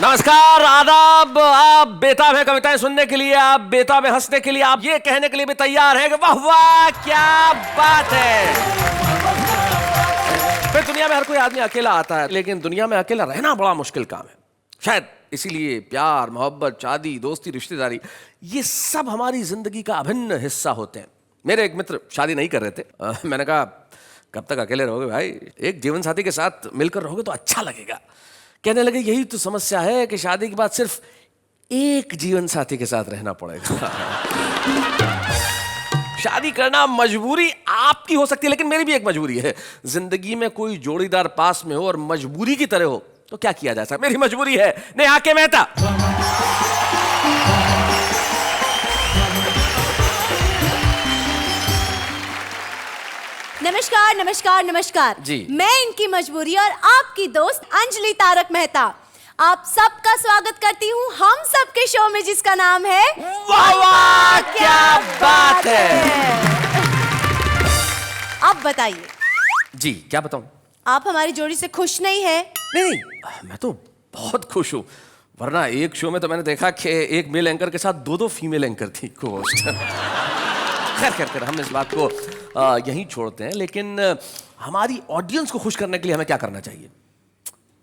नमस्कार, आदाब। आप बेताब है कविताएं सुनने के लिए, आप बेताब है हंसने के लिए, आप ये कहने के लिए भी तैयार है कि वाह वाह क्या बात है। फिर दुनिया में हर कोई आदमी अकेला आता है, लेकिन दुनिया में अकेला रहना बड़ा मुश्किल काम है। शायद इसीलिए प्यार, मोहब्बत, शादी, दोस्ती, रिश्तेदारी ये सब हमारी जिंदगी का अभिन्न हिस्सा होते हैं। मेरे एक मित्र शादी नहीं कर रहे थे। मैंने कहा कब तक अकेले रहोगे भाई, एक जीवन साथी के साथ मिलकर रहोगे तो अच्छा लगेगा। कहने लगे यही तो समस्या है कि शादी के बाद सिर्फ एक जीवन साथी के साथ रहना पड़ेगा। शादी करना मजबूरी आपकी हो सकती है, लेकिन मेरी भी एक मजबूरी है। जिंदगी में कोई जोड़ीदार पास में हो और मजबूरी की तरह हो तो क्या किया जा सकता है। मेरी मजबूरी है नेहा के मेहता। नमस्कार नमस्कार नमस्कार जी। मैं इनकी मजबूरी और आपकी दोस्त अंजलि तारक मेहता आप सबका स्वागत करती हूँ हम सबके शो में, जिसका नाम है वाह वाह क्या बात है। आप बताइए। जी क्या बताऊं। आप हमारी जोड़ी से खुश नहीं है? नहीं, मैं तो बहुत खुश हूं, वरना एक शो में तो मैंने देखा कि एक मेल एंकर के साथ दो फीमेल एंकर थी को-होस्ट। खैर हम इस बात को यहीं छोड़ते हैं, लेकिन हमारी ऑडियंस को खुश करने के लिए हमें क्या करना चाहिए?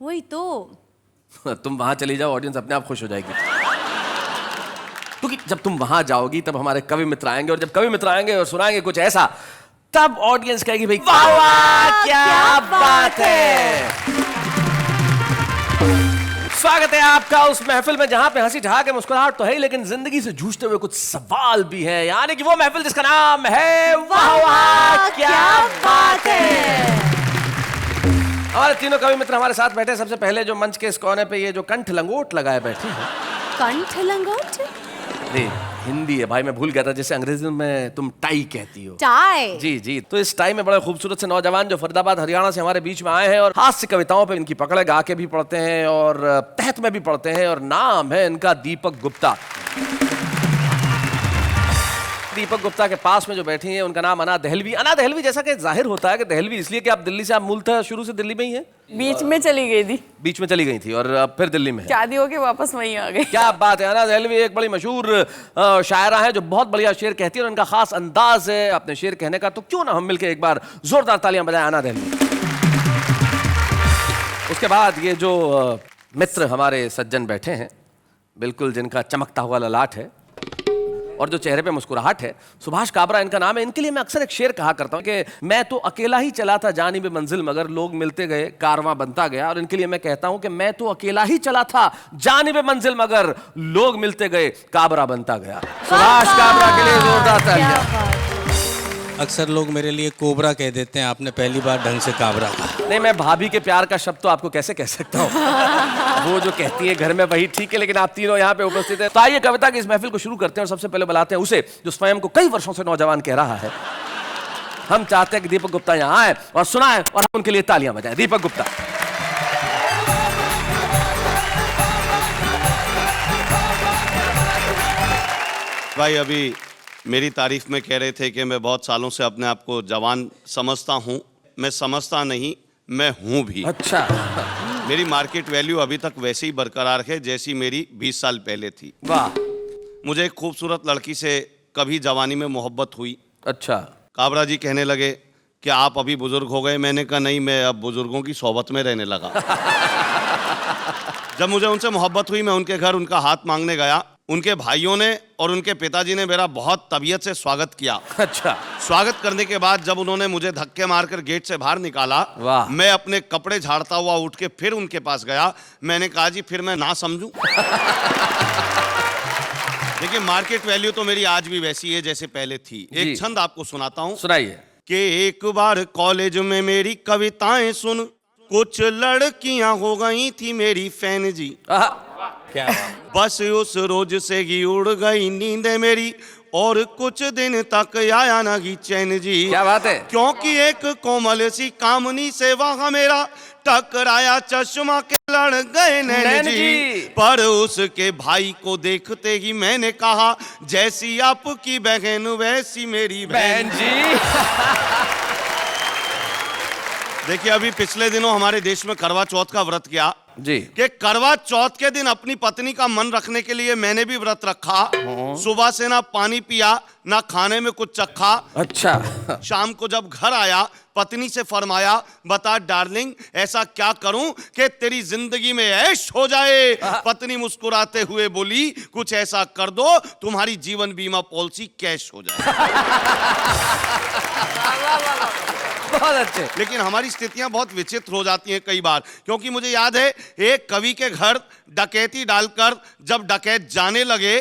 वही तो। तुम वहां चली जाओ, ऑडियंस अपने आप खुश हो जाएगी। क्योंकि जब तुम वहां जाओगी तब हमारे कवि मित्र आएंगे, और जब कवि मित्र आएंगे और सुनाएंगे कुछ ऐसा, तब ऑडियंस कहेगी भाई वाह वाह क्या बात है। स्वागत है आपका उस महफिल में जहां पे हंसी ठहाके मुस्कुराहट तो है, लेकिन जिंदगी से जूझते हुए कुछ सवाल भी हैं। यानी कि वो महफिल जिसका नाम है वाह वाह क्या बात है। हमारे तीनों कवि मित्र हमारे साथ बैठे। सबसे पहले जो मंच के इस कोने पे ये जो कंठ लंगोट लगाए बैठी है। कंठ लंगोट? नहीं, हिंदी है भाई, मैं भूल गया था। जैसे अंग्रेजी में तुम टाई कहती हो। टाई? जी जी। तो इस टाई में बड़े खूबसूरत से नौजवान जो फरीदाबाद हरियाणा से हमारे बीच में आए हैं और हास्य कविताओं पे इनकी पकड़ है, गा के भी पढ़ते हैं और तहत में भी पढ़ते हैं, और नाम है इनका दीपक गुप्ता। दीपक गुप्ता के पास में जो बैठी हैं उनका नाम अना दहलवी। अना दहलवी, जैसा कि जाहिर होता है कि दहलवी इसलिए कि आप दिल्ली से, आप मूलतः शुरू से दिल्ली में ही हैं? बीच में चली गई थी। बीच में चली गई थी और अब फिर दिल्ली में है। शादी होके वापस वहीं आ गए। क्या बात है। अना दहलवी एक बड़ी मशहूर शायरा है जो बहुत बढ़िया शेर कहती है, और उनका खास अंदाज है अपने शेर कहने का। तो क्यों ना हम मिलकर एक बार जोरदार तालियां बजाएं अना दहलवी। उसके बाद ये जो मित्र हमारे सज्जन बैठे हैं, बिल्कुल जिनका चमकता हुआ ललाट है और जो चेहरे पे मुस्कुराहट है, सुभाष काबरा इनका नाम है। इनके लिए मैं अक्सर एक शेर कहा करता हूं कि मैं तो अकेला ही चला था जानिब मंजिल मगर लोग मिलते गए कारवां बनता गया। और इनके लिए मैं कहता हूं कि मैं तो अकेला ही चला था जानिब मंजिल मगर लोग मिलते गए काबरा बनता गया। सुभाष काबरा के लिए जोरदार तालियां। अक्सर लोग मेरे लिए कोबरा कह देते हैं, आपने पहली बार ढंग से काबरा कहा। नहीं, मैं भाभी के प्यार का शब्द तो आपको कैसे कह सकता हूँ। वो जो कहती है घर में वही ठीक है, लेकिन आप तीनों यहाँ पे उपस्थित हैं। तो आइए कविता की इस महफिल को शुरू करते हैं, और सबसे पहले बुलाते हैं उसे जो स्वयं को कई वर्षों से नौजवान कह रहा है। हम चाहते हैं कि दीपक गुप्ता यहाँ आए और सुनाए, और हम उनके लिए तालियां बजाएं। दीपक गुप्ता। भाई अभी मेरी तारीफ में कह रहे थे कि मैं बहुत सालों से अपने आप को जवान समझता हूँ। मैं समझता नहीं, मैं हूँ भी। अच्छा। मेरी मार्केट वैल्यू अभी तक वैसे ही बरकरार है जैसी मेरी 20 साल पहले थी। वाह। मुझे एक खूबसूरत लड़की से कभी जवानी में मोहब्बत हुई। अच्छा। काबरा जी कहने लगे कि आप अभी बुजुर्ग हो गए। मैंने कहा नहीं, मैं अब बुजुर्गों की सोहबत में रहने लगा। जब मुझे उनसे मोहब्बत हुई, मैं उनके घर उनका हाथ मांगने गया। उनके भाइयों ने और उनके पिताजी ने मेरा बहुत तबीयत से स्वागत किया। अच्छा। स्वागत करने के बाद जब उन्होंने मुझे धक्के मारकर गेट से बाहर निकाला, वाह। मैं अपने कपड़े झाड़ता हुआ उठ के फिर उनके पास गया। मैंने कहा जी फिर मैं ना समझूं। देखिए, मार्केट वैल्यू तो मेरी आज भी वैसी है जैसे पहले थी। एक छंद आपको सुनाता हूं। सुनाइए। कि एक बार कॉलेज में मेरी कविताएं सुन कुछ लड़कियां हो गई थी मेरी फैन जी। क्या बस उस रोज से ही उड़ गई नींद मेरी, और कुछ दिन तक आया ना ही चैन जी। क्या बात है। क्योंकि एक कोमल सी कामनी से वहां मेरा टकराया चश्मा के लड़ गए नैन जी। पर उसके भाई को देखते ही मैंने कहा जैसी आपकी बहन वैसी मेरी बहन जी। देखिए, अभी पिछले दिनों हमारे देश में करवा चौथ का व्रत किया। जी। कि करवा चौथ के दिन अपनी पत्नी का मन रखने के लिए मैंने भी व्रत रखा। सुबह से ना पानी पिया, ना खाने में कुछ चखा। अच्छा। शाम को जब घर आया, पत्नी से फरमाया, बता डार्लिंग ऐसा क्या करूं कि तेरी जिंदगी में ऐश हो जाए। पत्नी मुस्कुराते हुए बोली, कुछ ऐसा कर दो तुम्हारी जीवन बीमा पॉलिसी कैश हो जाए। बहुत अच्छे। लेकिन हमारी स्थितियां बहुत विचित्र हो जाती हैं कई बार, क्योंकि मुझे याद है एक कवि के घर डकैती डालकर जब डकैत जाने लगे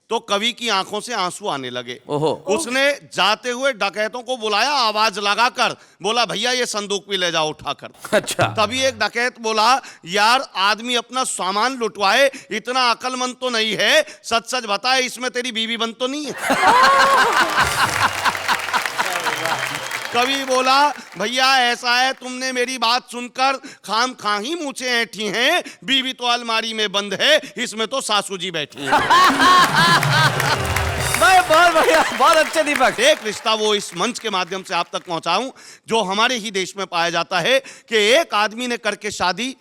तो कवि की आंखों से आंसू आने लगे। ओहो। उसने जाते हुए डकैतों को बुलाया, आवाज लगाकर बोला, भैया ये संदूक भी ले जाओ उठाकर। अच्छा। तभी एक डकैत बोला, यार आदमी अपना सामान लुटवाए, इतना अकलमंद तो नहीं है, सच सच बताए इसमें तेरी बीवी बंद तो नहीं है। कवि बोला, भैया ऐसा है तुमने मेरी बात सुनकर खाम खा ही मूछें ऐठी हैं, बीवी तो अलमारी में बंद है, इसमें तो सासू जी बैठी हैं। बहुत बढ़िया, बहुत अच्छे दीपक। एक रिश्ता वो इस मंच के माध्यम से आप तक पहुंचाऊं जो हमारे ही देश में पाया जाता है कि एक आदमी ने करके शादी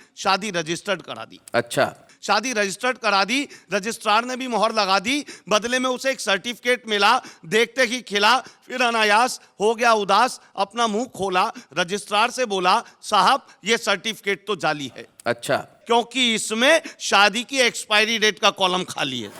रजिस्टर्ड करा दी। अच्छा। शादी रजिस्टर्ड करा दी, रजिस्ट्रार ने भी मोहर लगा दी, बदले में उसे एक सर्टिफिकेट मिला, देखते ही खिला, फिर अनायास हो गया उदास, अपना मुंह खोला, रजिस्ट्रार से बोला, साहब ये सर्टिफिकेट तो जाली है। अच्छा। क्योंकि इसमें शादी की एक्सपायरी डेट का कॉलम खाली है।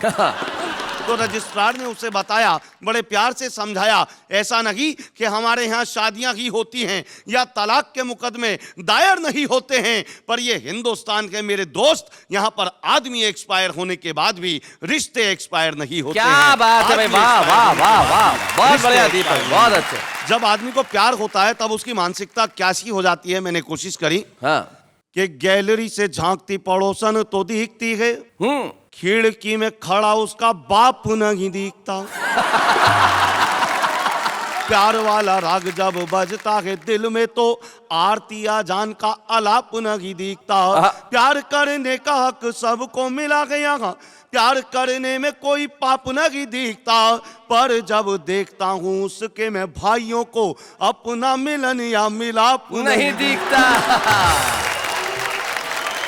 तो रजिस्ट्रार ने उसे बताया, बड़े प्यार से समझाया, ऐसा नहीं कि हमारे यहाँ शादियां ही होती हैं या तलाक के मुकदमे दायर नहीं होते हैं, पर ये हिंदुस्तान के मेरे दोस्त, यहाँ पर आदमी एक्सपायर होने के बाद भी रिश्ते एक्सपायर नहीं होते हैं। क्या बात है भाई, वाह वाह वाह वाह, बहुत बढ़िया दीपक, बहुत अच्छे। जब आदमी को प्यार होता है तब उसकी मानसिकता कैसी हो जाती है, मैंने कोशिश करी। हाँ। कि गैलरी से झांकती पड़ोसन तो दिखती है, खिड़की में खड़ा उसका बाप नहीं दिखता। प्यार वाला राग जब बजता है दिल में तो आरती आजान का आलाप नहीं दिखता। प्यार करने का हक सबको मिला गया, प्यार करने में कोई पाप नहीं दिखता, पर जब देखता हूँ उसके मैं भाइयों को अपना मिलन या मिलाप नहीं दिखता।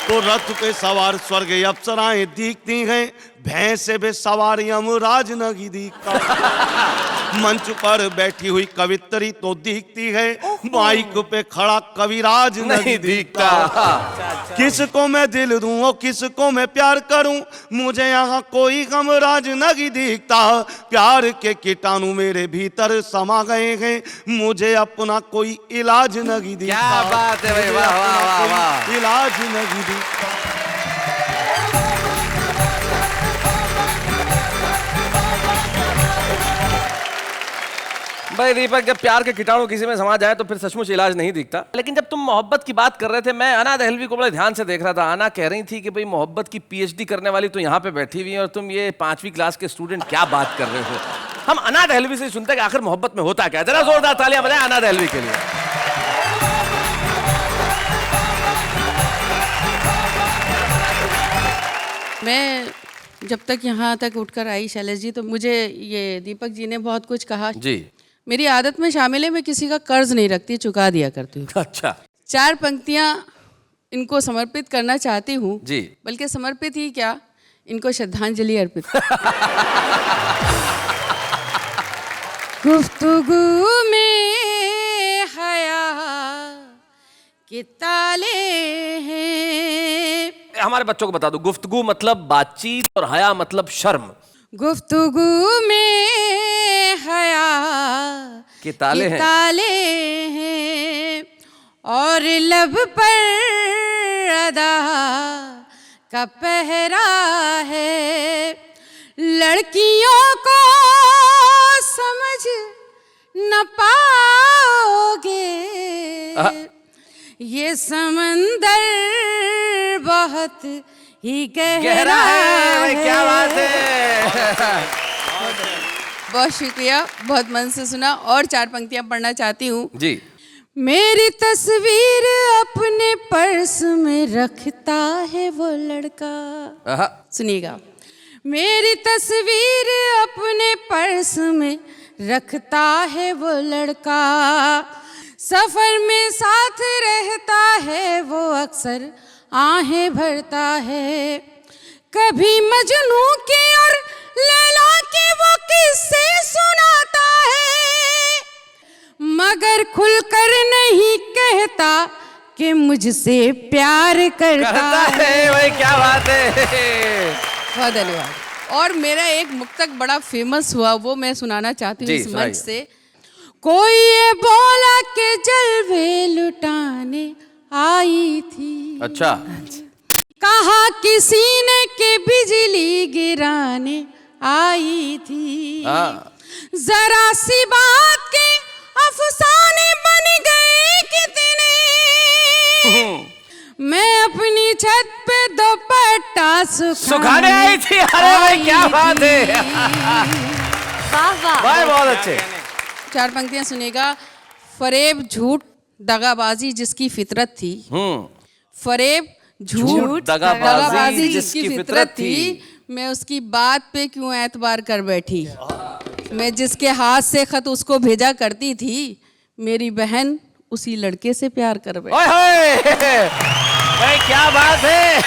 तो रथ पे सवार स्वर्ग अप्सराएं दिखती हैं, भैंस पे सवार यमराज नहीं दिखता। मंच पर बैठी हुई कवित्री तो दिखती है, माइक पे खड़ा कविराज नहीं दिखता। किसको मैं दिल दूं और किसको मैं प्यार करूं, मुझे यहाँ कोई गमराज नहीं दिखता। प्यार के कीटाणु मेरे भीतर समा गए हैं, मुझे अपना कोई इलाज नहीं दिखता। क्या बात है भाई, वाह वाह वाह वाह, इलाज नहीं दिखता। भाई दीपक, जब प्यार के कीटाणु किसी में समा जाए तो फिर सचमुच इलाज नहीं दिखता। लेकिन जब तुम मोहब्बत की बात कर रहे थे, मैं अना दहलवी को बड़े ध्यान से देख रहा था। अना कह रही थी कि भाई मोहब्बत की पीएचडी करने वाली तो यहाँ पे बैठी हुई है और तुम ये 5वीं क्लास के स्टूडेंट क्या बात कर रहे हो। हम अना दहलवी से सुनते हैं कि आखिर मोहब्बत में होता क्या। जरा जोरदार तालियां बजाएं अना दहलवी के लिए। मैं जब तक यहाँ तक उठकर आई शैलेश जी, तो मुझे ये दीपक जी ने बहुत कुछ कहा जी। मेरी आदत में शामिल है, मैं किसी का कर्ज नहीं रखती, चुका दिया करती हूँ। अच्छा। 4 पंक्तियाँ इनको समर्पित करना चाहती हूँ जी। बल्कि समर्पित ही क्या, इनको श्रद्धांजलि अर्पित। गुफ्तगू में हया के ताले हैं। हमारे बच्चों को बता दो, गुफ्तगू मतलब बातचीत और हया मतलब शर्म। गुफ्तगू में हया के ताले हैं और लब पर अदा का पहरा है। लड़कियों को समझ न पाओगे, ये समंदर बहुत ही गहरा है। क्या बात है। बहुत शुक्रिया, बहुत मन से सुना। और 4 पंक्तियां पढ़ना चाहती हूँ जी। मेरी तस्वीर अपने पर्स में रखता है वो लड़का। सुनिएगा। मेरी तस्वीर अपने पर्स में रखता है वो लड़का, सफर में साथ रहता है वो अक्सर आहें भरता है। कभी मजनू के और लैला के वो किस्से सुनाता है, मगर खुलकर नहीं कहता कि मुझसे प्यार करता है। भाई क्या बात है। बहुत धन्यवाद। और मेरा एक मुक्तक बड़ा फेमस हुआ, वो मैं सुनाना चाहती हूँ जी, इस मंच सुनाइए। से। कोई ये बोला के जलवे लुटाने आई थी, अच्छा, कहा किसी ने के बिजली गिराने आई थी। हाँ। जरा सी बात के अफसाने बन गए कितने, मैं अपनी छत पे दुपट्टा सुखाने आई थी। अरे भाई क्या बात है। वाह वाह। भाई बहुत अच्छे। 4 पंक्तियां सुनेगा। फरेब झूठ दगाबाजी जिसकी फितरत थी, फरेब झूठ दगाबाजी जिसकी फितरत थी, मैं उसकी बात पे क्यों एतबार कर बैठी। मैं जिसके हाथ से खत उसको भेजा करती थी, मेरी बहन उसी लड़के से प्यार कर बैठी। ओए होए, भाई क्या बात है।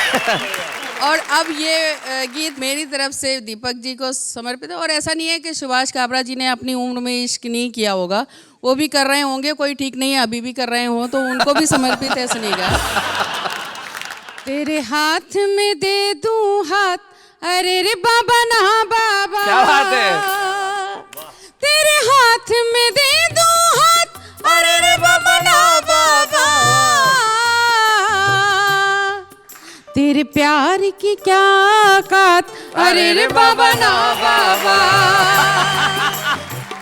और अब ये गीत मेरी तरफ से दीपक जी को समर्पित है। और ऐसा नहीं है कि सुभाष काबरा जी ने अपनी उम्र में इश्क नहीं किया होगा, वो भी कर रहे होंगे, कोई ठीक नहीं है अभी भी कर रहे हो, तो उनको भी समर्पित है। सुनिएगा। तेरे हाथ में दे दूं हाथ, अरे रे बाबा ना बाबा, क्या बात है। तेरे हाथ में दे दूं हाथ, अरे रे बाबा ना बाबा, तेरे प्यार की क्या औकात, अरे रे बाबा ना बाबा।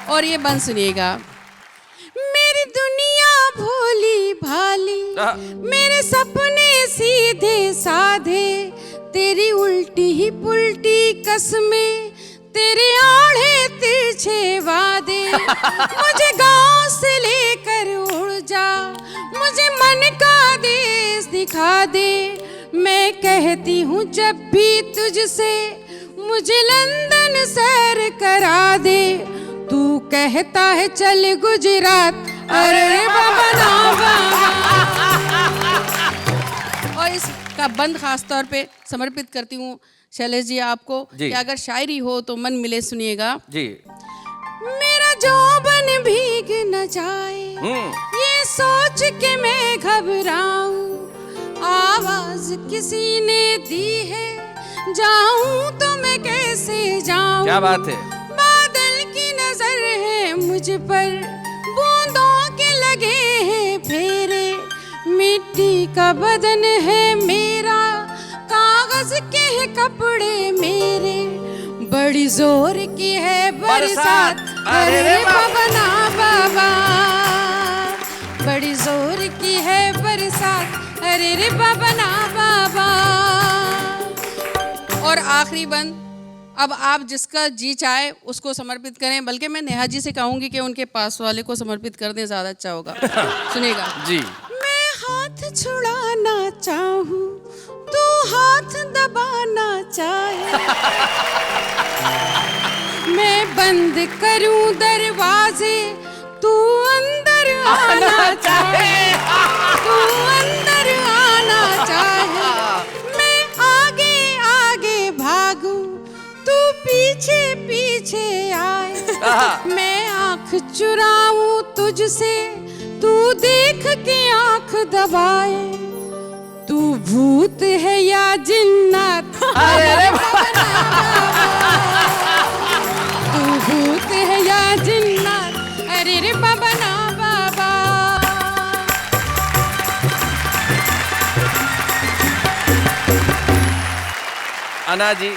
और ये बंद सुनिएगा। मेरी दुनिया भोली भाली, मेरे सपने सीधे साधे, तेरी उल्टी ही पुल्टी कसमें, तेरे आड़े तिरछे वादे। मुझे गांव से लेकर उड़ जा, मुझे मन का देश दिखा दे। मैं कहती हूँ जब भी तुझसे, मुझे लंदन सैर करा दे। तू कहता है चल गुजरात, अरे बाबा ना बाबा। और इसका बंद खास तौर पे समर्पित करती हूँ शैलेश जी आपको, कि अगर शायरी हो तो मन मिले सुनिएगा जी। मेरा जौबन भीग न जाए, ये सोच के मैं घबराऊं। आवाज किसी ने दी है, जाऊं तो मैं कैसे जाऊं। क्या बात है। बादल की नजर है मुझ पर, बूंदों के लगे हैं फेरे। मिट्टी का बदन है मेरा, कागज के है कपड़े मेरे। बड़ी जोर की है बरसात, अरे बाबा ना बाबा। बड़ी जोर की है बरसात, अरे रे बाबा ना बाबा। और आखिरी बंद, अब आप जिसका जी चाहे उसको समर्पित करें, बल्कि मैं नेहा जी से कहूंगी कि उनके पास वाले को समर्पित कर दें, ज्यादा अच्छा होगा। सुनिएगा जी। मैं हाथ छुड़ाना चाहूं, तू हाथ दबाना चाहे। मैं बंद करूं दरवाजे, तू अंदर आना चाहे। तू अंदर आना चाहे। मैं आगे आगे भागूं, तू पीछे पीछे आए। मैं आँख चुराऊं तुझसे, तू देख के आँख दबाए। तू भूत है या जिन्नात, अरे तू भूत है या जिन्नात, अरे रे बाबा ना बाबा। अना जी,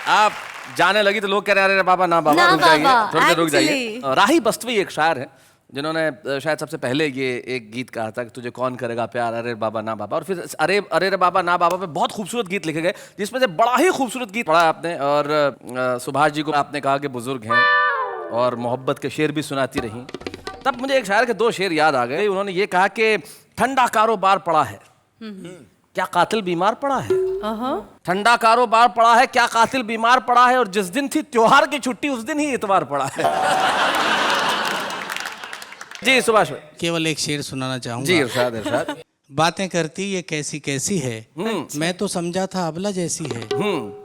आप जाने लगी तो लोग कह रहे हैं अरे बाबा ना बाबा, ना रुक जाइए, बाबा, थोड़ी देर रुक जाइए। actually। राही बस्तवी एक शायर है जिन्होंने शायद सबसे पहले ये एक गीत कहा था कि तुझे कौन करेगा प्यार, अरे बाबा ना बाबा। और फिर अरे अरे रे बाबा ना बाबा पे बहुत खूबसूरत गीत लिखे गए, जिसमें से बड़ा ही खूबसूरत गीत पढ़ा आपने। और सुभाष जी को आपने कहा कि बुजुर्ग हैं और मोहब्बत के शेर भी सुनाती रहीं। तब मुझे एक शायर के 2 शेर याद आ गए। उन्होंने ये कहा कि ठंडा कारोबार पड़ा है, क्या कातिल बीमार पड़ा है। ठंडा कारोबार पड़ा है, क्या कातिल बीमार पड़ा है, और जिस दिन थी त्योहार की छुट्टी उस दिन ही इतवार पड़ा है। जी सुभाष भाई। केवल एक शेर सुनाना चाहूंगा। जी इरशाद इरशाद। बातें करती ये कैसी कैसी है, मैं तो समझा था अबला जैसी है।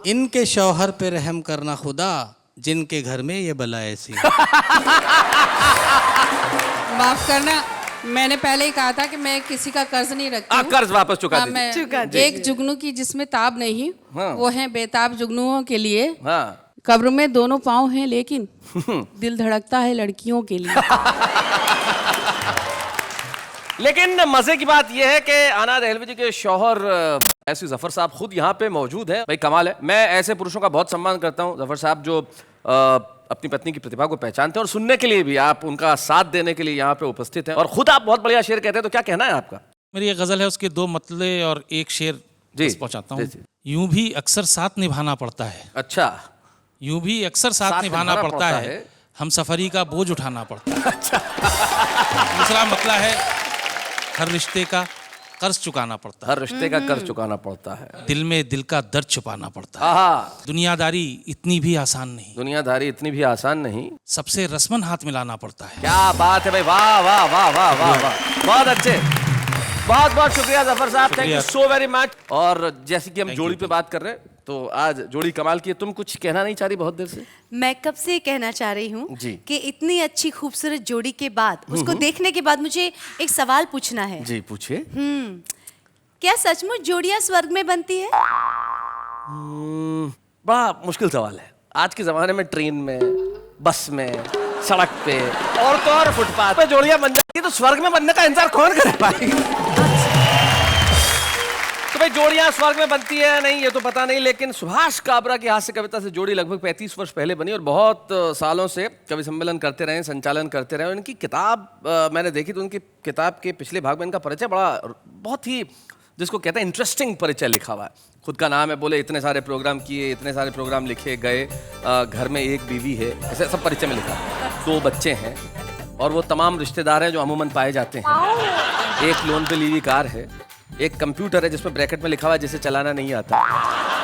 इनके शौहर पे रहम करना खुदा, जिनके घर में ये बला ऐसी है। माफ करना, मैंने पहले ही कहा था कि मैं किसी का कर्ज नहीं रखती हूँ। कर्ज वापस चुका हाँ, दीजिए। मैं एक जुगनू की जिसमें ताब नहीं, हाँ। वो है बेताब जुगनुओं के लिए। हाँ कब्र में दोनों पाँव हैं लेकिन दिल धड़कता है लड़कियों के लिए। लेकिन मजे की बात यह है कि आना दहलवी जी के शौहर ऐसी जफर साहब खुद यहाँ पे मौजूद है। भाई कमाल है। मैं ऐसे पुरुषों का बहुत सम्मान करता हूँ, जफर साहब जो अपनी पत्नी की प्रतिभा को पहचानते हैं और सुनने के लिए भी, आप उनका साथ देने के लिए यहाँ पे उपस्थित हैं और खुद आप बहुत बढ़िया शेर कहते हैं। तो क्या कहना है आपका? मेरी एक गजल है, उसके 2 मतले और एक शेर जी, बस पहुंचाता हूँ। जी, जी। यूं भी अक्सर साथ निभाना पड़ता है, अच्छा, यूं भी अक्सर साथ निभाना पड़ता है, हम सफरी का बोझ उठाना पड़ता है। अच्छा। दूसरा मतला है, हर रिश्ते का कर्ज चुकाना पड़ता है, हर रिश्ते का कर्ज चुकाना पड़ता है, दिल में दिल का दर्द छुपाना पड़ता है, आहा, दुनियादारी इतनी भी आसान नहीं, दुनियादारी इतनी भी आसान नहीं, सबसे रस्मन हाथ मिलाना पड़ता है। क्या बात है भाई, वाह वाह वाह वाह वाह वाह, बहुत अच्छे, बहुत बहुत शुक्रिया जफर साहब, thank you so very much. और जैसे कि हम जोड़ी पे बात कर रहे हैं, तो आज जोड़ी कमाल की है। तुम कुछ कहना नहीं चाह रही बहुत देर से? मैं कब से कहना चाह रही हूँ जी। कि इतनी अच्छी खूबसूरत जोड़ी के बाद, उसको देखने के बाद मुझे एक सवाल पूछना है। जी पूछिए। क्या सचमुच जोड़ियां स्वर्ग में बनती है? बड़ा मुश्किल सवाल है। आज के जमाने में ट्रेन में, बस में, सड़क पे और तो और फुटपाथ पे जोड़ियां बन जाती है, तो स्वर्ग में बनने का इंतजार कौन करे भाई? तो भाई जोड़ियां स्वर्ग में बनती है नहीं ये तो पता नहीं, लेकिन सुभाष काबरा की हास्य कविता से जोड़ी लगभग 35 वर्ष पहले बनी और बहुत सालों से कवि सम्मेलन करते रहे, संचालन करते रहे। इनकी किताब मैंने देखी तो उनकी किताब के पिछले भाग में इनका परिचय बड़ा, बहुत ही जिसको कहते हैं इंटरेस्टिंग परिचय लिखा हुआ है। खुद का नाम है, बोले इतने सारे प्रोग्राम किए, इतने सारे प्रोग्राम लिखे गए, घर में एक बीवी है, ऐसे सब परिचय में लिखा है। 2 बच्चे हैं और वो तमाम रिश्तेदार हैं जो अमूमन पाए जाते हैं। एक लोन पे ली हुई कार है, एक कंप्यूटर है जिसमें ब्रैकेट में लिखा हुआ है जिसे चलाना नहीं आता,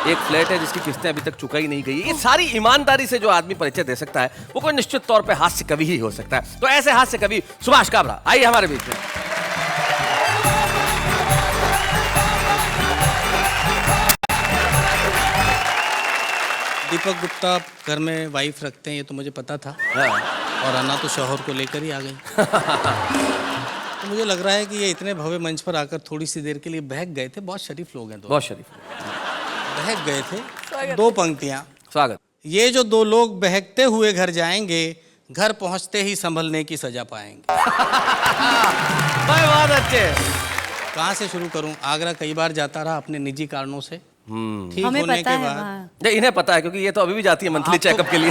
एक फ्लैट है जिसकी किस्तें अभी तक चुकाई नहीं गई। ये सारी ईमानदारी से जो आदमी परिचय दे सकता है वो कोई निश्चित तौर पे हास्य कवि ही हो सकता है। तो ऐसे हास्य कवि सुभाष काबरा आइए हमारे बीच में। दीपक गुप्ता घर में वाइफ रखते हैं, ये तो मुझे पता था। हाँ। और अन्ना तो शौहर को लेकर ही आ गई। तो मुझे लग रहा है कि ये इतने भव्य मंच पर आकर थोड़ी सी देर के लिए बहक गए थे। बहुत शरीफ लोग हैं, बहुत शरीफ, बहक गए थे। 2 पंक्तियां। स्वागत। ये जो 2 लोग बहकते हुए घर जाएंगे, घर पहुंचते ही संभलने की सजा पाएंगे। भाई बहुत अच्छे। कहाँ से शुरू करूं? आगरा कई बार जाता रहा अपने निजी कारणों से। ठीक हमें होने पता के है बाद वहाँ। इन्हें पता है क्योंकि ये तो अभी भी जाती है मंथली चेकअप के लिए।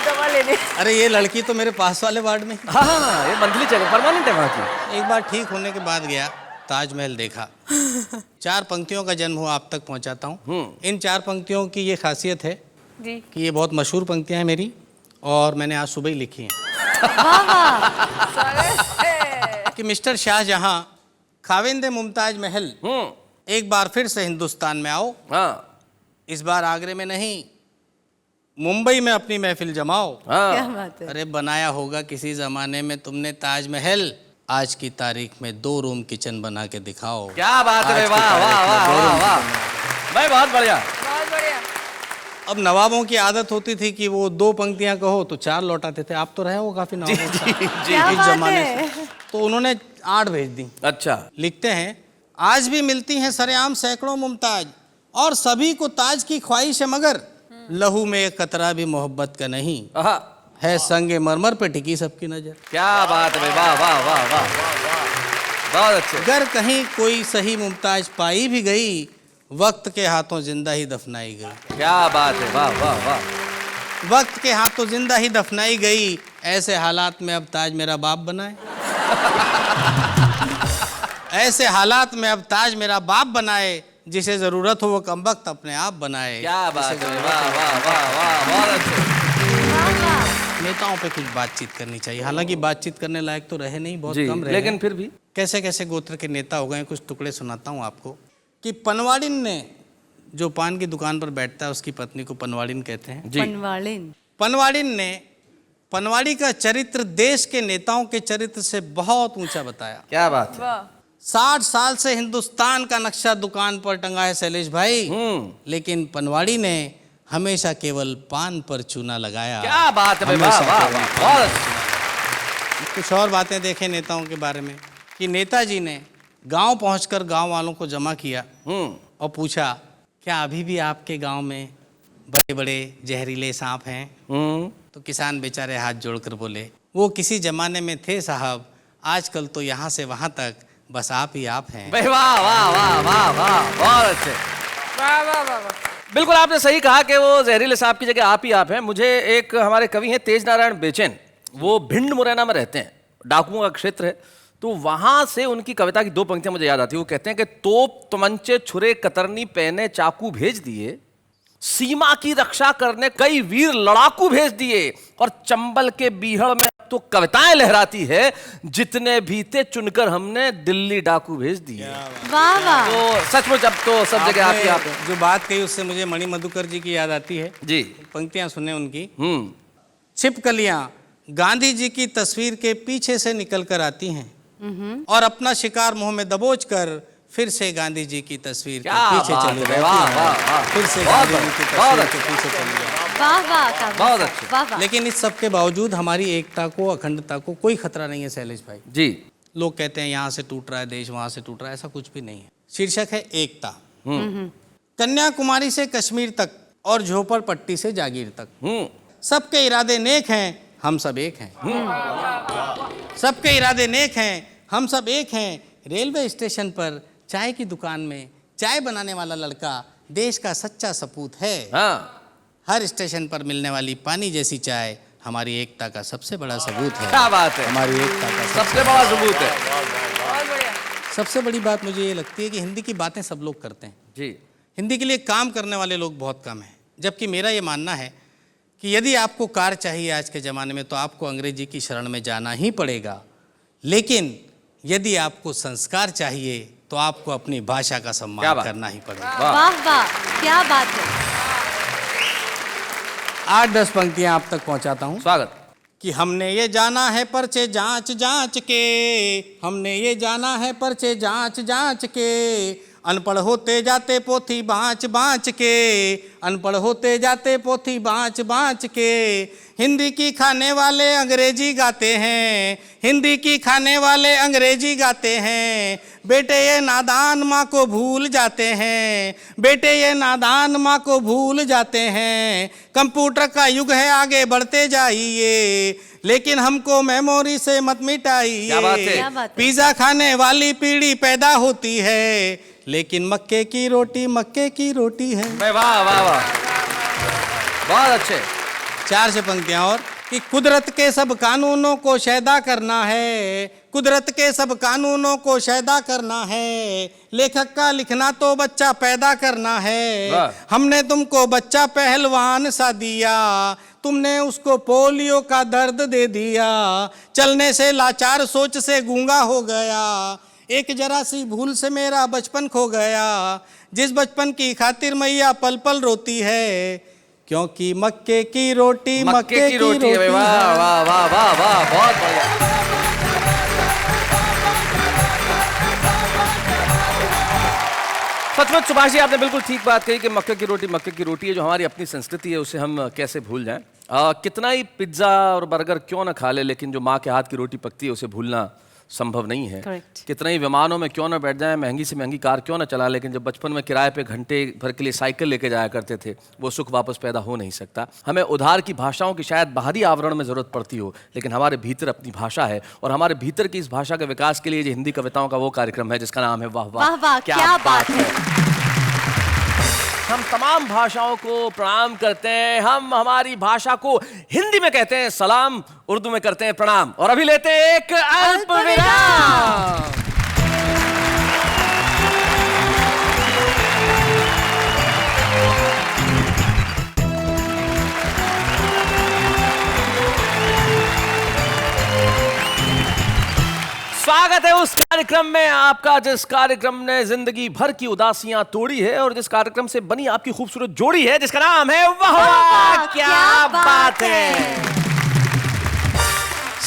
दवा लेने। अरे ये लड़की तो मेरे पास वाले वार्ड में। हाँ ये मंथली चेकअप परमानेंट है वहाँ की। एक बार ठीक होने के बाद गया, ताजमहल देखा। 4 पंक्तियों का जन्म हुआ, आप तक पहुंचाता हूँ। इन 4 पंक्तियों की ये खासियत है जी। कि ये बहुत मशहूर पंक्तियां हैं मेरी, और मैंने आज सुबह ही लिखी हैं। कि मिस्टर शाहजहां, खाविंदे मुमताज महल, एक बार फिर से हिंदुस्तान में आओ। हाँ इस बार आगरे में नहीं, मुंबई में अपनी महफिल जमाओ। हाँ। क्या बात है। अरे बनाया होगा किसी जमाने में तुमने ताजमहल, आज की तारीख में 2 रूम किचन बना के दिखाओ। क्या बात है, आज की वाह वाह तारीख में वाह 2 वाह रूम वाह भाई बहुत बढ़िया। अब नवाबों की आदत होती थी कि वो 2 पंक्तियां कहो तो 4 लौटाते थे। आप तो रहे हो काफी नवाबों के साथ क्या इस बात जमाने है। से, तो उन्होंने 8 भेज दी। अच्छा। लिखते हैं, आज भी मिलती हैं सरेआम सैकड़ों मुमताज, और सभी को ताज की ख्वाहिश है, मगर लहू में एक कतरा भी मोहब्बत का नहीं आहा, है, संगे मरमर पे टिकी सबकी नजर। क्या बात है भाई, वाह वाह वाह वाह बहुत अच्छे। अगर कहीं कोई सही मुमताज पाई भी गई, वक्त के हाथों जिंदा ही दफनाई गई। क्या बात है, वाह वाह वाह। वक्त के हाथों जिंदा ही दफनाई गई, ऐसे हालात में अब ताज मेरा बाप बनाए। ऐसे हालात में अब ताज मेरा बाप बनाए, जिसे जरूरत हो वो कमबख्त अपने आप बनाए। क्या बात है, वाह वाह वाह वाह बहुत अच्छे। नेताओं पे कुछ बातचीत करनी चाहिए, हालांकि बातचीत करने लायक तो रहे नहीं, बहुत जी, कम रहे, लेकिन फिर भी कैसे कैसे गोत्र के नेता हो गए। कुछ टुकड़े सुनाता हूँ आपको। कि पनवाड़िन ने, जो पान की दुकान पर बैठता है उसकी पत्नी को पनवाड़िन कहते हैं। जी। पनवाड़िन। पनवाड़िन ने पनवाड़ी का चरित्र देश के नेताओं के चरित्र से बहुत ऊंचा बताया। क्या बात है। 60 साल से हिंदुस्तान का नक्शा दुकान पर टंगा है शैलेश भाई, लेकिन पनवाड़ी ने हमेशा केवल पान पर चूना लगाया। क्या बात है भाई, वाह हमेशा वाह केवल वाह, पान बहुत पर। अच्छी। कुछ और बातें देखें नेताओं के बारे में कि नेताजी ने गांव पहुंचकर गांव वालों को जमा किया और पूछा, क्या अभी भी आपके गांव में बड़े बड़े जहरीले सांप हैं? तो किसान बेचारे हाथ जोड़कर बोले, वो किसी जमाने में थे साहब, आजकल तो यहाँ से वहाँ तक बस आप ही आप हैं। भाई वाह वाह वाह वाह वाह, बहुत अच्छे। वाह वाह वाह वाह। बिल्कुल आपने सही कहा कि वो जहरीले सांप की जगह आप ही आप हैं। मुझे एक हमारे कवि हैं तेज नारायण बेचैन, वो भिंड मुरैना में रहते हैं, डाकुओं का क्षेत्र है, तो वहां से उनकी कविता की 2 पंक्तियां मुझे याद आती है। वो कहते हैं कि तोप तमंचे छुरे कतरनी पहने चाकू भेज दिए, सीमा की रक्षा करने कई वीर लड़ाकू भेज दिए, और चंबल के बीहड़ में तो कविताएं लहराती है, जितने भी थे चुनकर हमने दिल्ली डाकू भेज दिए। वाह वाह। तो सचमुच अब तो सब जगह आप ही आप हैं। आपने जो बात कही उससे मुझे मणि मधुकर जी की याद आती है। जी। पंक्तियां सुने उनकी। छिपकलियां गांधी जी की तस्वीर के पीछे से निकल कर आती हैं और अपना शिकार मुंह में दबोच कर फिर से गांधी जी की तस्वीर के क्या पीछे बात चली है, जाती वाह, हैं। वाह, वाह। फिर से बहुत गांधी जी की बहुत तस्वीर के पीछे चली जाती हैं। वाह वाह काव्य बहुत साहब, अच्छे। वाह वाह। लेकिन इस सब के बावजूद हमारी एकता को, अखंडता को कोई खतरा नहीं है शैलेश भाई। जी। लोग कहते हैं यहाँ से टूट रहा है देश, वहां से टूट रहा है, ऐसा कुछ भी नहीं है। शीर्षक है एकता। कन्याकुमारी से कश्मीर तक और झोपड़पट्टी से जागीर तक, सबके इरादे नेक हैं, हम सब एक हैं। सबके इरादे नेक हैं, हम सब एक हैं। रेलवे स्टेशन पर चाय की दुकान में चाय बनाने वाला लड़का देश का सच्चा सपूत है। हाँ। हर स्टेशन पर मिलने वाली पानी जैसी चाय हमारी एकता का सबसे बड़ा सबूत है। क्या बात है, हमारी एकता का सबसे बड़ा सबूत है। सबसे बड़ी बात मुझे ये लगती है कि हिंदी की बातें सब लोग करते हैं, जी। हिंदी के लिए काम करने वाले लोग बहुत कम हैं। जबकि मेरा ये मानना है कि यदि आपको कार चाहिए आज के ज़माने में तो आपको अंग्रेजी की शरण में जाना ही पड़ेगा, लेकिन यदि आपको संस्कार चाहिए तो आपको अपनी भाषा का क्या सम्मान बात? करना ही पड़ेगा। वाह वाह, क्या बात है। 8-10 पंक्तियां आप तक पहुंचाता हूं स्वागत। कि हमने ये जाना है पर्चे जांच जांच के, हमने ये जाना है पर्चे जांच जांच के, अनपढ़ होते जाते पोथी बाँच बाँच के, अनपढ़ होते जाते पोथी बाँच बाँच के, हिंदी की खाने वाले अंग्रेजी गाते हैं, हिंदी की खाने वाले अंग्रेजी गाते हैं, बेटे ये नादान माँ को भूल जाते हैं, बेटे ये नादान माँ को भूल जाते हैं, कंप्यूटर का युग है आगे बढ़ते जाइए, लेकिन हमको मेमोरी से मत मिटाइए। क्या बात है? क्या बात है? पिज़्ज़ा खाने वाली पीढ़ी पैदा होती है, लेकिन मक्के की रोटी है। वाह वाह वाह, बहुत अच्छे। 4 से पंक्तियां और कि कुदरत के सब कानूनों को शैदा करना है, कुदरत के सब कानूनों को शैदा करना है, लेखक का लिखना तो बच्चा पैदा करना है, हमने तुमको बच्चा पहलवान सा दिया, तुमने उसको पोलियो का दर्द दे दिया, चलने से लाचार सोच से गूंगा हो गया, एक जरा सी भूल से मेरा बचपन खो गया, जिस बचपन की खातिर मैया पल पल रोती है, क्योंकि मक्के की रोटी है। वाह वाह वाह वाह वाह, बहुत बढ़िया। सचमुच सुभाष जी आपने बिल्कुल ठीक बात कही कि मक्के की रोटी है, जो हमारी अपनी संस्कृति है उसे हम कैसे भूल जाएं। कितना ही पिज्ज़ा और बर्गर क्यों ना खा ले, लेकिन जो माँ के हाथ की रोटी पकती है उसे भूलना संभव नहीं है। Correct. कितना ही विमानों में क्यों ना बैठ जाएं, महंगी से महंगी कार क्यों ना चला, लेकिन जब बचपन में किराए पे घंटे भर के लिए साइकिल लेके जाया करते थे, वो सुख वापस पैदा हो नहीं सकता। हमें उधार की भाषाओं की शायद बाहरी आवरण में ज़रूरत पड़ती हो, लेकिन हमारे भीतर अपनी भाषा है, और हमारे भीतर की इस भाषा के विकास के लिए जो हिंदी कविताओं का वो कार्यक्रम है जिसका नाम है वाह वाह वाह, क्या बात है। हम तमाम भाषाओं को प्रणाम करते हैं। हम हमारी भाषा को हिंदी में कहते हैं सलाम, उर्दू में करते हैं प्रणाम, और अभी लेते हैं एक अल्प विराम। स्वागत है उस कार्यक्रम में आपका जिस कार्यक्रम ने जिंदगी भर की उदासियां तोड़ी है, और जिस कार्यक्रम से बनी आपकी खूबसूरत जोड़ी है जिसका नाम है वाह वाह क्या बात है।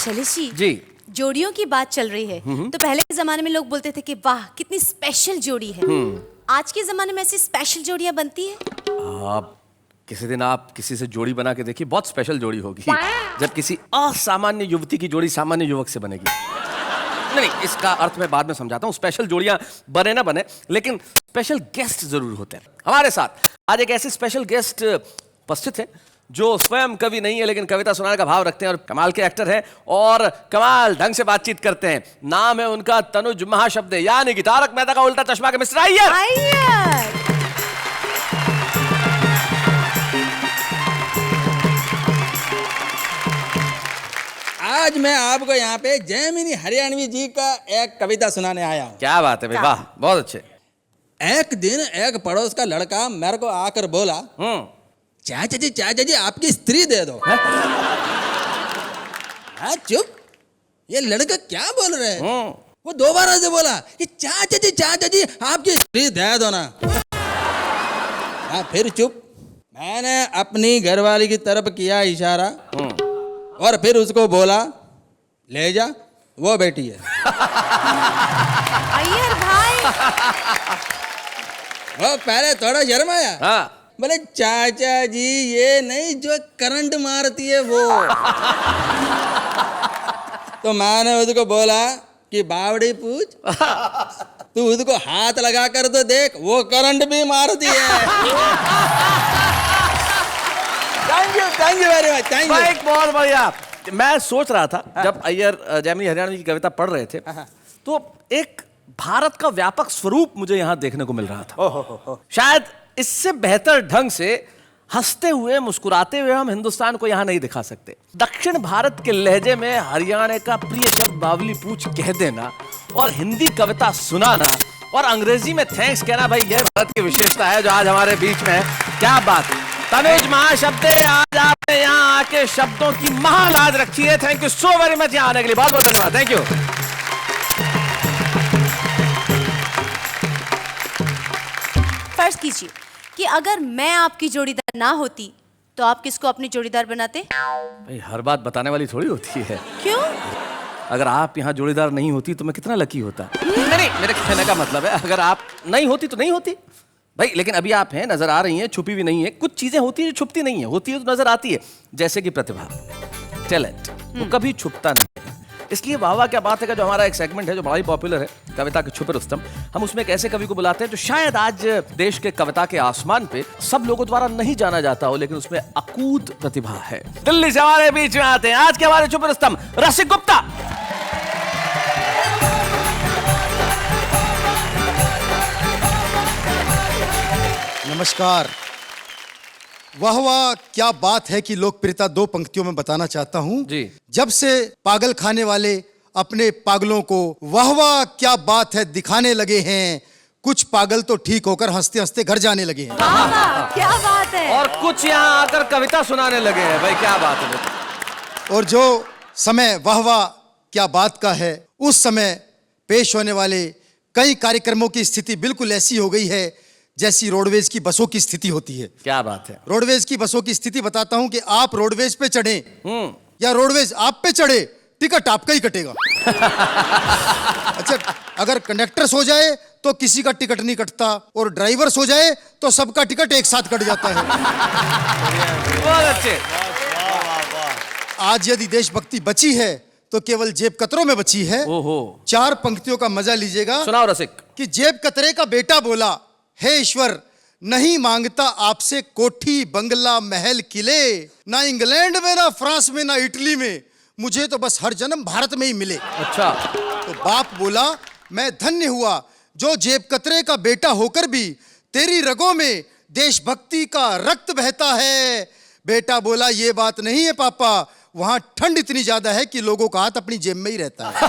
शैलेश जी। जोड़ियों की बात चल रही है तो पहले के जमाने में लोग बोलते थे कि वाह कितनी स्पेशल जोड़ी है। आज के जमाने में ऐसी स्पेशल जोड़ियां बनती है? आप किसी दिन आप किसी से जोड़ी बना के देखिए, बहुत स्पेशल जोड़ी होगी जब किसी असामान्य युवती की जोड़ी सामान्य युवक से बनेगी। नहीं, इसका अर्थ मैं बाद में समझाता हूँ। स्पेशल जोड़ियां बने ना बने, लेकिन स्पेशल गेस्ट जरूर होते हैं। हमारे साथ आज एक ऐसे स्पेशल गेस्ट उपस्थित है जो स्वयं कवि नहीं है लेकिन कविता सुनाने का भाव रखते हैं और कमाल के एक्टर हैं और कमाल ढंग से बातचीत करते हैं। नाम है उनका तनुज महाशब्द, यानी कि तारक मेहता का उल्टा चश्मा के मिस्टर अय्यर। आज मैं आपको यहाँ पे जैमिनी हरियाणवी जी का एक कविता सुनाने आया हूँ। क्या बात है भाई, वाह, बहुत अच्छे। एक दिन एक पड़ोस का लड़का मेरे को आकर बोला, चाचा जी आपकी स्त्री दे दो। हाँ चुप, ये लड़का क्या बोल रहे हैं? वो दोबारा से बोला कि चाचा जी आपकी स्त्री दे दो ना। हाँ फिर चुप। मैंने अपनी घरवाली की तरफ किया इशारा और फिर उसको बोला ले जा, वो बेटी है। अय्यर भाई वो पहले थोड़ा शर्माया, हाँ। बोले चाचा जी ये नहीं जो करंट मारती है वो। तो मैंने उसको बोला कि बावड़ी पूछ, तू उसको हाथ लगा कर तो देख, वो करंट भी मारती है। Thank you very much, thank you. बहुत बढ़िया। मैं सोच रहा था जब अय्यर जैमिनी हरियाणवी की कविता पढ़ रहे थे तो एक भारत का व्यापक स्वरूप मुझे यहाँ देखने को मिल रहा था। शायद इससे बेहतर ढंग से हंसते हुए मुस्कुराते हुए हम हिंदुस्तान को यहाँ नहीं दिखा सकते। दक्षिण भारत के लहजे में हरियाणा का प्रिय शब्द बावली पूछ कह देना और हिंदी कविता सुनाना और अंग्रेजी में थैंक्स कहना, भाई यह भारत की विशेषता है जो आज हमारे बीच में है। क्या बात है। तनुज महाशब्द, आज आपने यहाँ आके शब्दों की महालाज रखी है। Thank you so very much यहाँ आने के लिए, बहुत बहुत धन्यवाद। Thank you. फर्ज कीजिए कि अगर मैं आपकी जोड़ीदार ना होती तो आप किसको अपनी जोड़ीदार बनाते? भाई हर बात बताने वाली थोड़ी होती है। क्यों? अगर आप यहाँ जोड़ीदार नहीं होती तो मैं कितना लकी होता। नहीं, मेरे कहने का मतलब है अगर आप नहीं होती तो नहीं होती भाई, लेकिन अभी आप हैं, नजर आ रही हैं, छुपी भी नहीं है। कुछ चीजें होती है जो छुपती नहीं है, होती है तो नजर आती है, जैसे कि प्रतिभा, टैलेंट, वो कभी छुपता नहीं है। इसलिए वाह वाह क्या बात है का जो हमारा एक सेगमेंट है जो बड़ा ही पॉपुलर है, कविता के छुपे रुस्तम, हम उसमें एक ऐसे कवि को बुलाते हैं जो शायद आज देश के कविता के आसमान पे सब लोगों द्वारा नहीं जाना जाता हो, लेकिन उसमें अकूत प्रतिभा है। दिल्ली से हमारे बीच में आते हैं आज के हमारे छुपे रुस्तम, रसिक गुप्ता। नमस्कार। वाह वाह क्या बात है की लोकप्रियता दो पंक्तियों में बताना चाहता हूं जी। जब से पागल खाने वाले अपने पागलों को वाह वाह क्या बात है दिखाने लगे हैं, कुछ पागल तो ठीक होकर हंसते हंसते घर जाने लगे हैं। वाह, क्या बात है। और कुछ यहाँ आकर कविता सुनाने लगे हैं। भाई क्या बात है। और जो समय वाह वाह क्या बात का है, उस समय पेश होने वाले कई कार्यक्रमों की स्थिति बिल्कुल ऐसी हो गई है जैसी रोडवेज की बसों की स्थिति होती है। क्या बात है। रोडवेज की बसों की स्थिति बताता हूं कि आप रोडवेज पे चढ़े या रोडवेज आप पे चढ़े, टिकट आपका ही कटेगा। अच्छा, अगर कंडक्टर सो जाए तो किसी का टिकट नहीं कटता और ड्राइवर सो जाए तो सबका टिकट एक साथ कट जाता है। बहुत अच्छे। आज यदि देशभक्ति बची है तो केवल जेब कतरों में बची है। ओहो। 4 पंक्तियों का मजा लीजिएगा। सुनाओ रसिक। कि जेब कतरे का बेटा बोला, हे ईश्वर नहीं मांगता आपसे कोठी बंगला महल किले, ना इंग्लैंड में ना फ्रांस में ना इटली में, मुझे तो बस हर जन्म भारत में ही मिले। अच्छा। तो बाप बोला मैं धन्य हुआ जो जेब कतरे का बेटा होकर भी तेरी रगों में देशभक्ति का रक्त बहता है। बेटा बोला ये बात नहीं है पापा, वहां ठंड इतनी ज्यादा है कि लोगों का हाथ अपनी जेब में ही रहता है।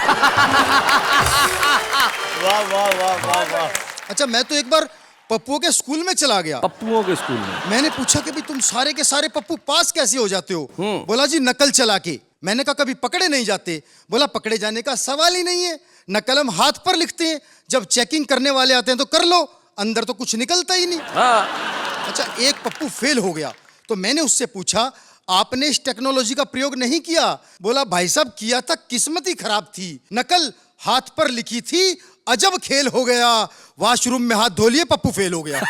वाह वाह वाह वाह वाह। अच्छा, मैं तो एक बार पप्पुओं के स्कूल में चला गया। पप्पुओं के स्कूल में मैंने पूछा कि भाई तुम सारे के सारे पप्पू पास कैसे हो जाते हो? बोला जी नकल चला के। मैंने कहा कभी पकड़े नहीं जाते? बोला पकड़े जाने का सवाल ही नहीं है, नकल हम हाथ पर लिखते हैं, जब चेकिंग करने वाले आते हैं तो कर लो, अंदर तो कुछ निकलता ही नहीं। हाँ। अच्छा, एक पप्पू फेल हो गया तो मैंने उससे पूछा आपने इस टेक्नोलॉजी का प्रयोग नहीं किया। बोला भाई साहब किया था, किस्मत ही खराब थी। नकल हाथ पर लिखी थी, अजब खेल हो गया। वॉशरूम में हाथ धो लिए, पप्पू फेल हो गया।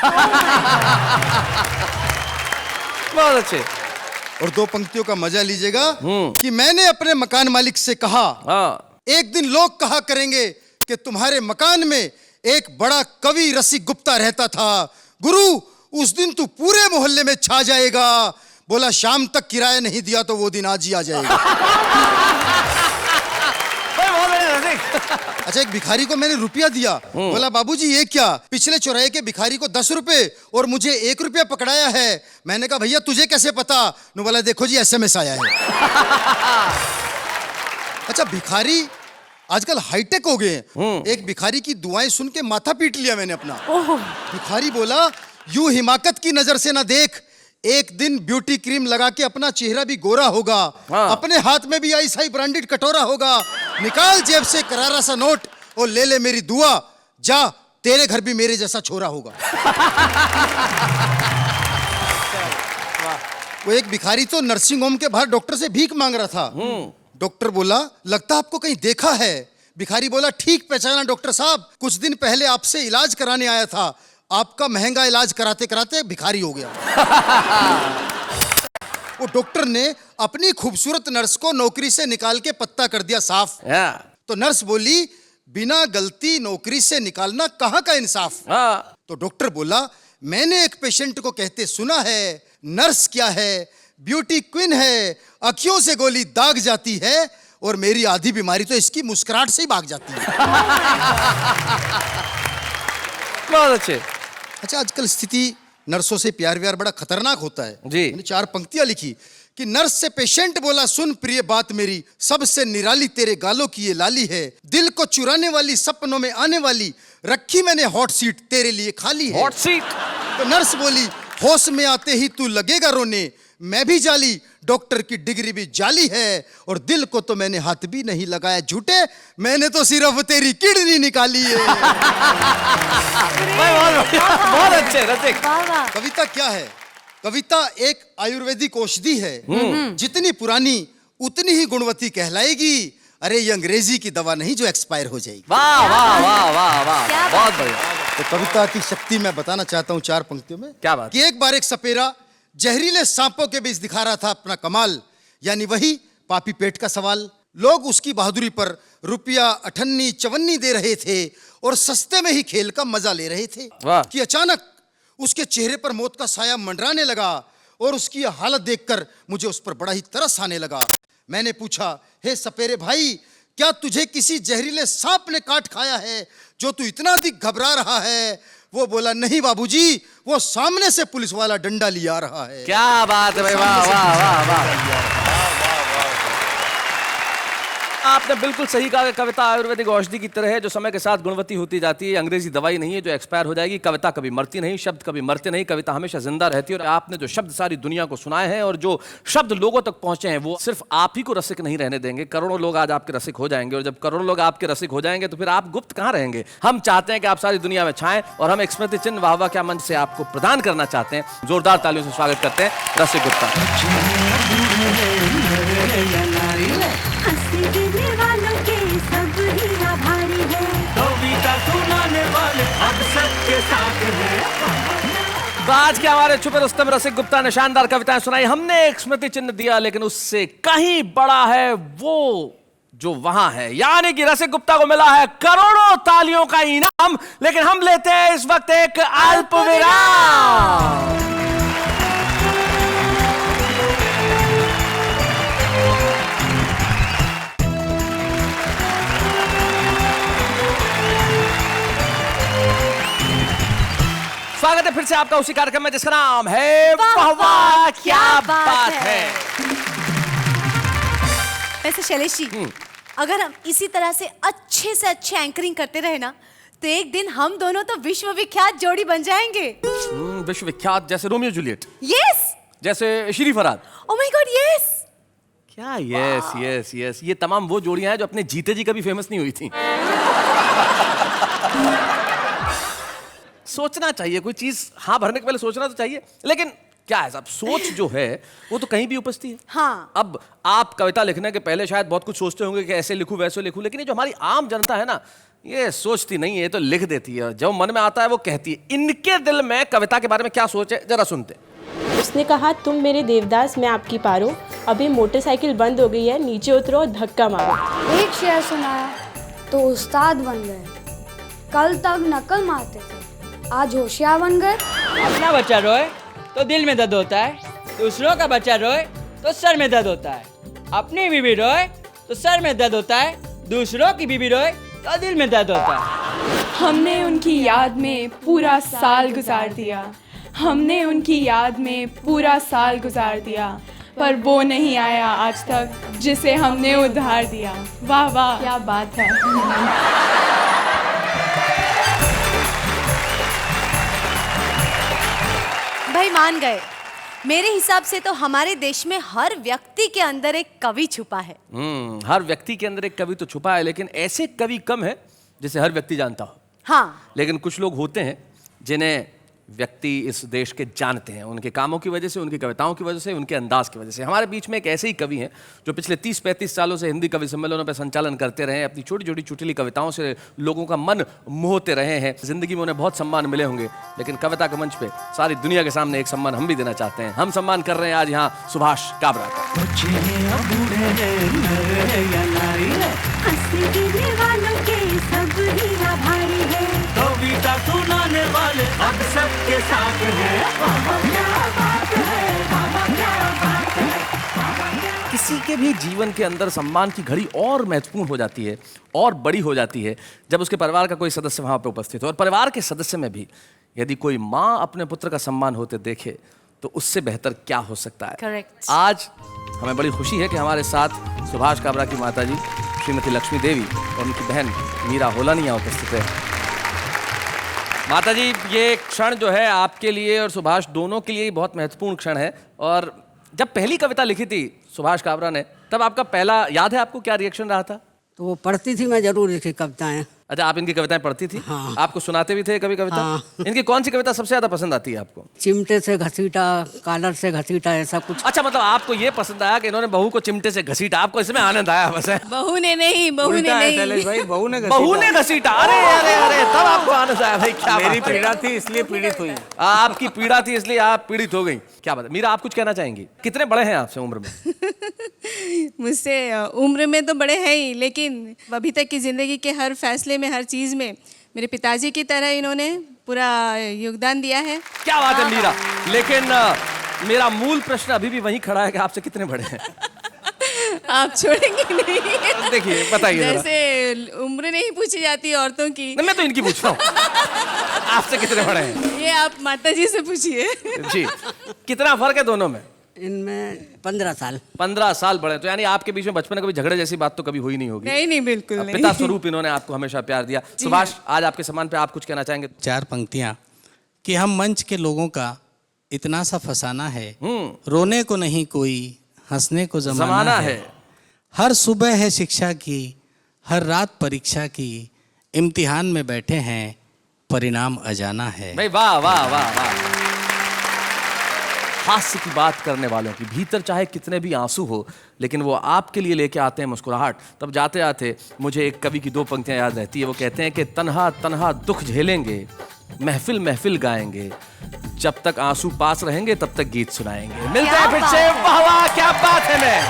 बहुत अच्छे। और 2 पंक्तियों का मजा लीजिएगा कि मैंने अपने मकान मालिक से कहा, हाँ, एक दिन लोग कहा करेंगे कि तुम्हारे मकान में एक बड़ा कवि रसिक गुप्ता रहता था। गुरु उस दिन तू पूरे मोहल्ले में छा जाएगा। बोला शाम तक किराया नहीं दिया तो वो दिन आज ही आ जाएगा। अच्छा, एक भिखारी को मैंने रुपया दिया। बोला बाबूजी ये क्या? पिछले चौराहे के भिखारी को 10 रुपए और मुझे 1 रुपया पकड़ाया है। मैंने कहा भैया तुझे कैसे पता? नु बोला देखो जी SMS आया है। अच्छा, भिखारी आजकल हाईटेक हो गए हैं। एक भिखारी की दुआएं सुन के माथा पीट लिया मैंने अपना। भिखारी बोला यूं हिमाकत की नजर से ना देख, एक दिन ब्यूटी क्रीम लगा के अपना चेहरा भी गोरा होगा। हाँ। अपने हाथ में भी ऐसा ही ब्रांडेड कटोरा होगा। निकाल जेब से करारा सा नोट और ले ले मेरी दुआ। जा, तेरे घर भी मेरे जैसा छोरा होगा। वो एक भिखारी तो नर्सिंग होम के बाहर डॉक्टर से भीख मांग रहा था। डॉक्टर बोला लगता आपको कहीं देखा है। भिखारी बोला ठीक पहचाना डॉक्टर साहब, कुछ दिन पहले आपसे इलाज कराने आया था। आपका महंगा इलाज कराते कराते भिखारी हो गया। वो डॉक्टर ने अपनी खूबसूरत नर्स को नौकरी से निकाल के पत्ता कर दिया साफ। तो नर्स बोली बिना गलती नौकरी से निकालना कहाँ का इंसाफ। तो डॉक्टर बोला मैंने एक पेशेंट को कहते सुना है, नर्स क्या है, ब्यूटी क्वीन है, अखियों से गोली दाग जाती है और मेरी आधी बीमारी तो इसकी मुस्कुराहट से ही भाग जाती है। बहुत अच्छे। अच्छा, आजकल स्थिति नर्सों से प्यार व्यार बड़ा खतरनाक होता है जी। मैंने 4 पंक्तियां लिखी कि नर्स से पेशेंट बोला सुन प्रिय बात मेरी, सबसे निराली तेरे गालों की ये लाली है। दिल को चुराने वाली, सपनों में आने वाली, रखी मैंने हॉट सीट तेरे लिए खाली है। Hot seat. तो नर्स बोली होश में आते ही तू लगेगा रोने, मैं भी जाली, डॉक्टर की डिग्री भी जाली है और दिल को तो मैंने हाथ भी नहीं लगाया झूठे, मैंने तो सिर्फ तेरी किडनी निकाली है। बहुत अच्छे रसिक। कविता क्या है? कविता एक आयुर्वेदिक औषधि है। जितनी पुरानी उतनी ही गुणवती कहलाएगी। अरे ये अंग्रेजी की दवा नहीं जो एक्सपायर हो जाएगी। वाह वाह वाह वाह वाह, बहुत बढ़िया। तो कविता की शक्ति मैं बताना चाहता हूँ 4 पंक्तियों में। क्या बात? कि एक बार एक सपेरा जहरीले सांपों के बीच दिखा रहा था अपना कमाल, यानी वही पापी पेट का सवाल। लोग उसकी बहादुरी पर रुपया 58-54 दे रहे थे और सस्ते में ही खेल का मजा ले रहे थे। वाह। कि अचानक उसके चेहरे पर मौत का साया मंडराने लगा और उसकी हालत देखकर मुझे उस पर बड़ा ही तरस आने लगा। मैंने पूछा हे सपेरे भाई, क्या तुझे किसी जहरीले सांप ने काट खाया है जो तू इतना अधिक घबरा रहा है? वो बोला नहीं बाबूजी, वो सामने से पुलिस वाला डंडा लिया रहा है। क्या बात है भाई, वाह वाह वाह वाह। आपने बिल्कुल सही कहा कि कविता आयुर्वेदिक औषधि की तरह है जो समय के साथ गुणवती होती जाती है। अंग्रेजी दवाई नहीं है जो एक्सपायर हो जाएगी। कविता कभी मरती नहीं, शब्द कभी मरते नहीं, कविता हमेशा जिंदा रहती है। और आपने जो शब्द सारी दुनिया को सुनाए हैं और जो शब्द लोगों तक पहुंचे हैं वो सिर्फ आप ही को रसिक नहीं रहने देंगे। करोड़ों लोग आज आपके रसिक हो जाएंगे और जब करोड़ों लोग आपके रसिक हो जाएंगे तो फिर आप गुप्त कहाँ रहेंगे। हम चाहते हैं कि आप सारी दुनिया में छाएं और हम एक स्मृति चिन्ह वाह वाह क्या मंच से आपको प्रदान करना चाहते हैं। जोरदार तालियों से स्वागत करते हैं रसिक गुप्ता। तो आज के हमारे छुपे रुस्तम रसिक गुप्ता ने शानदार कविताएं सुनाई। हमने एक स्मृति चिन्ह दिया लेकिन उससे कहीं बड़ा है वो जो वहां है, यानी कि रसिक गुप्ता को मिला है करोड़ों तालियों का इनाम। लेकिन हम लेते हैं इस वक्त एक अल्प विराम। स्वागत है फिर से आपका उसी कार्यक्रम में जिसका नाम है वाह वाह क्या बात है। वैसे शैलेश जी, अगर हम इसी तरह से अच्छे एंकरिंग करते रहे ना तो एक दिन हम दोनों तो विश्वविख्यात जोड़ी बन जाएंगे। विश्वविख्यात जैसे रोमियो जूलियट, यस, जैसे Shri Farhad. Oh my God, yes. क्या यस यस यस, ये तमाम वो जोड़ियां हैं जो अपने जीते जी कभी फेमस नहीं हुई थी। सोचना चाहिए कोई चीज, हाँ भरने के पहले सोचना तो चाहिए। लेकिन क्या है साहब, सोच जो है वो तो कहीं भी उपजती है। हाँ। अब आप कविता लिखने के पहले शायद बहुत कुछ सोचते होंगे कि ऐसे लिखूं वैसे लिखूं, लेकिन ये जो हमारी आम जनता है ना, ये सोचती नहीं है, ये तो लिख देती है। जो मन में आता है वो कहती है। इनके दिल में कविता के बारे में क्या सोच है, जरा सुनते हैं। उसने कहा, तुम मेरे देवदास, मैं आपकी पारो, अभी मोटरसाइकिल बंद हो गई है, नीचे उतरो और धक्का मारो। एक शेर सुनाया तो उस्ताद बन गए। कल तक नकल मारते थे, आज होशियार बन गए। अपना बच्चा रोए तो दिल में दर्द होता है, दूसरों का बच्चा रोए तो सर में दर्द होता है। अपनी बीवी रोए तो सर में दर्द होता है, दूसरों की बीवी रोए तो दिल में दर्द होता है। हमने उनकी याद में पूरा साल गुजार दिया, हमने उनकी याद में पूरा साल गुजार दिया, पर वो नहीं आया आज तक जिसे हमने उधार दिया। वाह वाह, क्या बात है। भाई मान गए। मेरे हिसाब से तो हमारे देश में हर व्यक्ति के अंदर एक कवि छुपा है। हर व्यक्ति के अंदर एक कवि तो छुपा है, लेकिन ऐसे कवि कम है जिसे हर व्यक्ति जानता हो। हाँ। लेकिन कुछ लोग होते हैं जिन्हें व्यक्ति इस देश के जानते हैं, उनके कामों की वजह से, उनकी कविताओं की वजह से, उनके अंदाज की वजह से। हमारे बीच में एक ऐसे ही कवि हैं जो पिछले 30-35 सालों से हिंदी कवि सम्मेलनों पर संचालन करते रहे हैं, अपनी छोटी छोटी चुटली कविताओं से लोगों का मन मोहते रहे हैं। जिंदगी में उन्हें बहुत सम्मान मिले होंगे, लेकिन कविता के मंच पे सारी दुनिया के सामने एक सम्मान हम भी देना चाहते हैं। हम सम्मान कर रहे हैं आज यहाँ सुभाष काबरा का। कविता सुनाने वाले अब सबके साथ हैं। किसी के भी जीवन के अंदर सम्मान की घड़ी और महत्वपूर्ण हो जाती है और बड़ी हो जाती है जब उसके परिवार का कोई सदस्य वहां पर उपस्थित हो। और परिवार के सदस्य में भी यदि कोई माँ अपने पुत्र का सम्मान होते देखे तो उससे बेहतर क्या हो सकता है। करेक्ट। आज हमें बड़ी खुशी है कि हमारे साथ सुभाष काबरा की माताजी श्रीमती लक्ष्मी देवी और उनकी बहन मीरा होलानी यहाँ उपस्थित है। माताजी, ये क्षण जो है आपके लिए और सुभाष दोनों के लिए ही बहुत महत्वपूर्ण क्षण है। और जब पहली कविता लिखी थी सुभाष काबरा ने, तब आपका पहला याद है आपको क्या रिएक्शन रहा था? तो वो पढ़ती थी, मैं जरूर लिखी कविताएं। अच्छा, आप इनकी कविताएं पढ़ती थी? हाँ। आपको सुनाते भी थे कभी कविता? हाँ। इनकी कौन सी कविता सबसे ज्यादा पसंद आती है आपको? चिमटे से घसीटा, कालर से घसीटा, ऐसा कुछ। अच्छा, मतलब आपको ये पसंद आया कि इन्होंने बहू को चिमटे से घसीटा, आपको इसमें आनंद आया बस है? बहू ने नहीं, बहू ने नहीं, भाई बहू ने घसीटा। अरे अरे अरे, तब आपको आनंद आया। भाई क्या मेरी बात है। पीड़ा थी इसलिए पीड़ित हुई। आपकी पीड़ा थी इसलिए आप पीड़ित हो गई। क्या बात है। मीरा, आप कुछ कहना चाहेंगी? कितने बड़े हैं आपसे उम्र में? मुझसे उम्र में तो बड़े हैं ही, लेकिन अभी तक की ज़िंदगी के हर फैसले में, हर चीज़ में मेरे पिताजी की तरह इन्होंने पूरा योगदान दिया है। क्या बात है मीरा। लेकिन मेरा मूल प्रश्न अभी भी वहीं खड़ा है कि आपसे कितने बड़े हैं? आप छोड़ेंगे नहीं? देखिए, बताइए जरा। जैसे उम्र नहीं पूछी जाती औरतों की, नहीं, मैं तो इनकी पूछ रहा हूँ। आपसे कितने बड़े हैं? ये आप माताजी से पूछिए। जी, कितना फर्क है दोनों में? इनमें 15 साल। 15 साल बड़े, तो यानी आपके बीच में बचपन में कभी झगड़े जैसी बात तो कभी हुई नहीं होगी? नहीं नहीं, बिल्कुल नहीं। पिता स्वरूप इन्होंने आपको हमेशा प्यार दिया। सुभाष, आज आपके सम्मान पे आप कुछ कहना चाहेंगे? 4 पंक्तियां कि हम मंच के लोगों का इतना सा फसाना है, रोने को नहीं कोई, हंसने को जमाना है। हर सुबह है शिक्षा की, हर रात परीक्षा की, इम्तिहान में बैठे हैं, परिणाम अजाना है। भाई वाह वाह वाह वाह। हास्य की बात करने वालों की भीतर चाहे कितने भी आंसू हो, लेकिन वो आपके लिए लेके आते हैं मुस्कुराहट। तब जाते आते मुझे एक कवि की 2 पंक्तियां याद रहती है। वो कहते हैं कि तन्हा तन्हा दुख झेलेंगे, महफिल महफिल गाएंगे, जब तक आंसू पास रहेंगे तब तक गीत सुनाएंगे। मिलते हैं फिर से। वाह वाह, क्या बात है। मैं